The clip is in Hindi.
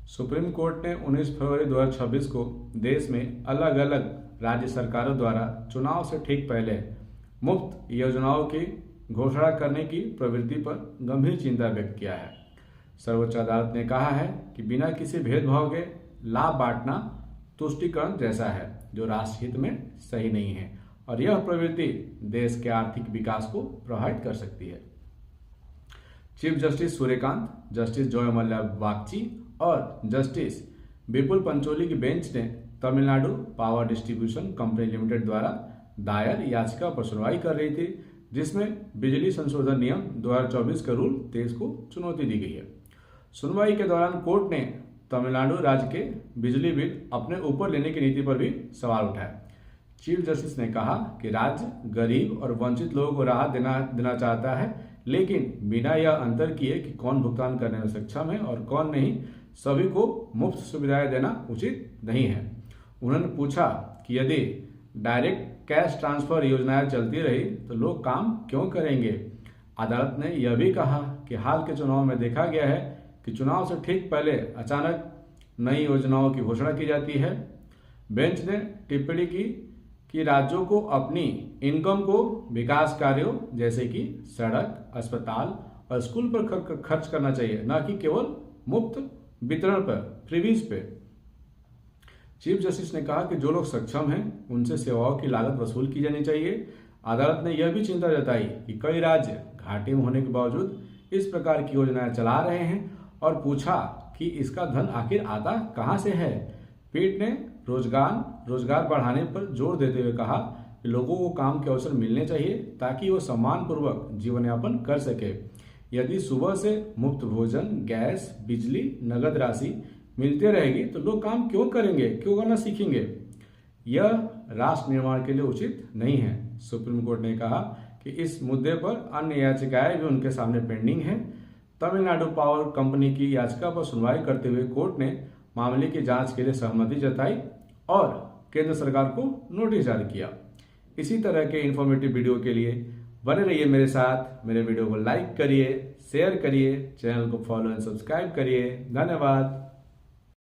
सुप्रीम कोर्ट ने 19 फरवरी 2026 को देश में अलग अलग राज्य सरकारों द्वारा चुनाव से ठीक पहले मुफ्त योजनाओं की घोषणा करने की प्रवृत्ति पर गंभीर चिंता व्यक्त किया है। सर्वोच्च अदालत ने कहा है कि बिना किसी भेदभाव के लाभ बांटना तुष्टीकरण जैसा है, जो राष्ट्रहित में सही नहीं है और यह प्रवृत्ति देश के आर्थिक विकास को प्रभावित कर सकती है। Chief justice Suryakant, justice Joy Mallya Bagchi और जस्टिस विपुल पंचोली की बेंच ने Tamil Nadu power distribution company limited द्वारा दायर याचिका पर सुनवाई कर रही थी, जिसमें बिजली संशोधन नियम 2024 के रूल 23 को चुनौती दी गई है। सुनवाई के दौरान कोर्ट ने तमिलनाडु राज्य के बिजली बिल अपने ऊपर लेने की नीति पर भी सवाल उठाया। चीफ जस्टिस ने कहा कि राज्य गरीब और वंचित लोगों को राहत देना चाहता है, लेकिन बिना यह अंतर किए कि कौन भुगतान करने में सक्षम है और कौन नहीं, सभी को मुफ्त सुविधाएं देना उचित नहीं है। उन्होंने पूछा कि यदि डायरेक्ट कैश ट्रांसफर योजनाएं चलती रही तो लोग काम क्यों करेंगे। अदालत ने यह भी कहा कि हाल के चुनाव में देखा गया है कि चुनाव से ठीक पहले अचानक नई योजनाओं की घोषणा की जाती है। बेंच ने टिप्पणी की कि राज्यों को अपनी इनकम को विकास कार्यों जैसे कि सड़क, अस्पताल और स्कूल पर खर्च करना चाहिए, न कि केवल मुफ्त वितरण पर, फ्रीबीज पे। चीफ जस्टिस ने कहा कि जो लोग सक्षम हैं उनसे सेवाओं की लागत वसूल की जानी चाहिए। अदालत ने यह भी चिंता जताई कि कई राज्य घाटे में होने के बावजूद इस प्रकार की योजनाएं चला रहे हैं और पूछा कि इसका धन आखिर आता कहां से है। पीठ ने रोजगार बढ़ाने पर जोर देते हुए कहा कि लोगों को काम के अवसर मिलने चाहिए ताकि वो सम्मानपूर्वक जीवन यापन कर सके। यदि सुबह से मुफ्त भोजन, गैस, बिजली, नगद राशि मिलती रहेगी तो लोग काम क्यों करेंगे, क्यों करना सीखेंगे। यह राष्ट्र निर्माण के लिए उचित नहीं है। सुप्रीम कोर्ट ने कहा कि इस मुद्दे पर अन्य याचिकाएं भी उनके सामने पेंडिंग है। तमिलनाडु पावर कंपनी की याचिका पर सुनवाई करते हुए कोर्ट ने मामले की जांच के लिए सहमति जताई और केंद्र सरकार को नोटिस जारी किया। इसी तरह के इंफॉर्मेटिव वीडियो के लिए बने रहिए मेरे साथ। मेरे वीडियो को लाइक करिए, शेयर करिए, चैनल को फॉलो एंड सब्सक्राइब करिए। धन्यवाद।